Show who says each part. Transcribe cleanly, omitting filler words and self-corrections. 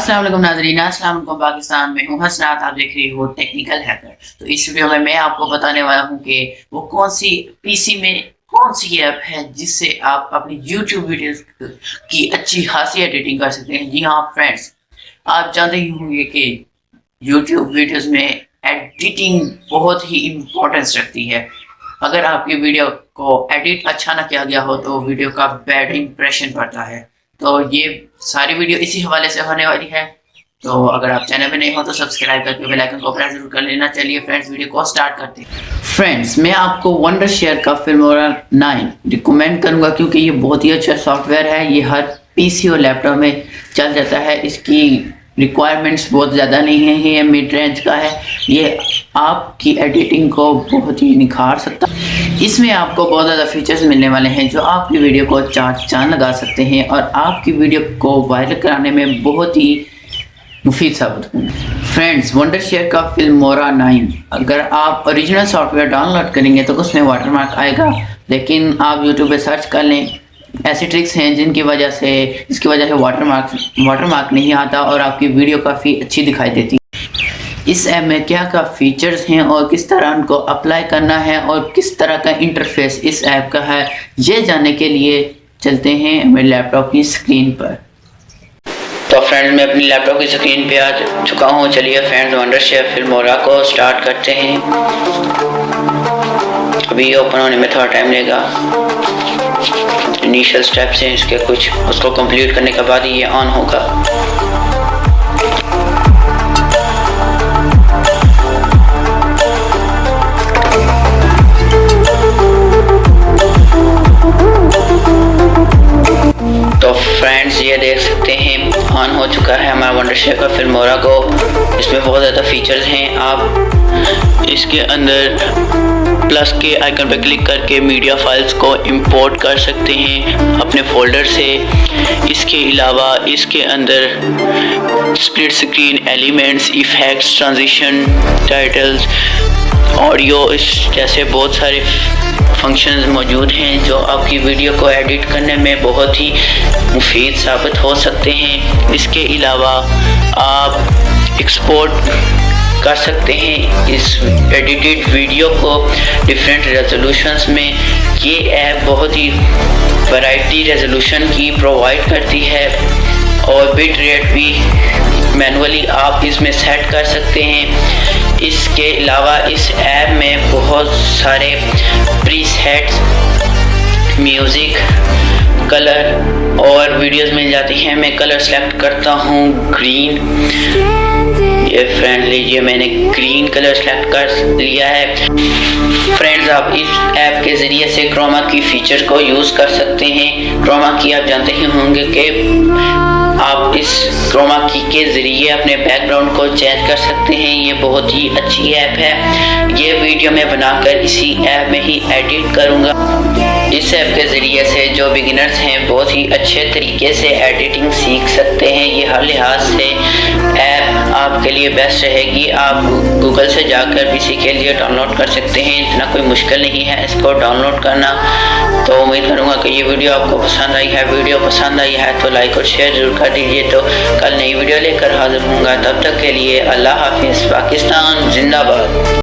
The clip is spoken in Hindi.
Speaker 1: अस्सलाम वालेकुम नाज़रीन, अस्सलाम वालेकुम पाकिस्तान में हूँ हसनात, आप देख रही हो टेक्निकल हैकर। तो इस वीडियो में मैं आपको बताने वाला हूँ कि वो कौन सी पीसी में कौन सी ऐप है जिससे आप अपनी यूट्यूब वीडियोस की अच्छी खासी एडिटिंग कर सकते हैं। जी हाँ फ्रेंड्स, आप जानते ही होंगे कि यूट्यूब वीडियोस में एडिटिंग बहुत ही इम्पोर्टेंस रखती है। अगर आपकी वीडियो को एडिट अच्छा ना किया गया हो तो वीडियो का बैड इंप्रेशन पड़ता है। तो ये सारी वीडियो इसी हवाले से होने वाली है। तो अगर आप चैनल पे नहीं हो तो सब्सक्राइब करके बेल आइकन को प्रेस जरूर कर लेना। चलिए फ्रेंड्स, वीडियो को स्टार्ट करते हैं। फ्रेंड्स, मैं आपको वंडरशेयर का फिल्मोरा 9 रिकमेंड करूंगा क्योंकि ये बहुत ही अच्छा सॉफ्टवेयर है। ये हर पीसी और लैपटॉप में चल जाता है। इसकी रिक्वायरमेंट्स बहुत ज़्यादा नहीं है, ये मिड रेंज का है। ये आपकी एडिटिंग को बहुत ही निखार सकता है। इसमें आपको बहुत ज़्यादा फीचर्स मिलने वाले हैं जो आपकी वीडियो को चार चांद लगा सकते हैं और आपकी वीडियो को वायरल कराने में बहुत ही मुफीद साबित होंगे। फ्रेंड्स, वंडरशेयर का फिल्मोरा 9 अगर आप ओरिजिनल सॉफ्टवेयर डाउनलोड करेंगे तो उसमें वाटरमार्क आएगा, लेकिन आप यूट्यूब पे सर्च कर लें। ऐसी ट्रिक्स हैं जिसकी वजह से वाटरमार्क नहीं आता और आपकी वीडियो काफ़ी अच्छी दिखाई देती है। इस ऐप में क्या क्या फीचर्स हैं और किस तरह उनको अप्लाई करना है और किस तरह का इंटरफेस इस ऐप का है, ये जानने के लिए चलते हैं मेरे लैपटॉप की स्क्रीन पर। तो फ्रेंड्स, मैं अपनी लैपटॉप की स्क्रीन पे आ चुका हूँ। चलिए फ्रेंड्स, वंडरशेयर फिल्मोरा को स्टार्ट करते हैं। अभी ओपन होने में थोड़ा टाइम लेगा। इनिशियल स्टेप्स हैं इसके कुछ, उसको कंप्लीट करने के बाद ही ये ऑन होगा। तो फ्रेंड्स, ये देख सकते हैं ऑन हो चुका है हमारा वंडरशेयर का फिल्मोरा को। इसमें बहुत ज़्यादा फीचर्स हैं। आप इसके अंदर प्लस के आइकन पर क्लिक करके मीडिया फाइल्स को इंपोर्ट कर सकते हैं अपने फोल्डर से। इसके अलावा इसके अंदर split screen, elements, effects, transition, titles, audio जैसे बहुत सारे फंक्शंस मौजूद हैं जो आपकी वीडियो को एडिट करने में बहुत ही मुफीद साबित हो सकते हैं। इसके अलावा आप एक्सपोर्ट कर सकते हैं इस एडिटेड वीडियो को डिफरेंट रेजोल्यूशंस में। ये ऐप बहुत ही वैरायटी रेजोल्यूशन की प्रोवाइड करती है और बिट रेट भी मैनुअली आप इसमें सेट कर सकते हैं। इसके अलावा इस ऐप में बहुत सारे प्रीसेट्स, म्यूज़िक, कलर और वीडियोस मिल जाती हैं। मैं कलर सेलेक्ट करता हूँ ग्रीन। ये फ्रेंड लीजिए, मैंने ग्रीन कलर सेलेक्ट कर लिया है। फ्रेंड्स, आप इस ऐप के ज़रिए से क्रोमा की फीचर को यूज़ कर सकते हैं। क्रोमा की आप जानते ही होंगे कि आप इस क्रोमा की के ज़रिए अपने बैकग्राउंड को चेंज कर सकते हैं। ये बहुत ही अच्छी ऐप है। ये वीडियो मैं बनाकर इसी ऐप में ही एडिट करूँगा। इस ऐप के ज़रिए से जो बिगिनर्स हैं बहुत ही अच्छे तरीके से एडिटिंग सीख सकते हैं। ये हर लिहाज से ऐप आपके लिए बेस्ट रहेगी। आप गूगल से जाकर इसी के लिए डाउनलोड कर सकते हैं। इतना कोई मुश्किल नहीं है इसको डाउनलोड करना। तो उम्मीद करूँगा कि ये वीडियो आपको पसंद आई है। वीडियो पसंद आई है तो लाइक और शेयर जरूर कर दीजिए। तो कल नई वीडियो लेकर हाजिर होऊंगा। तब तक के लिए अल्लाह हाफिज़। पाकिस्तान जिंदाबाद।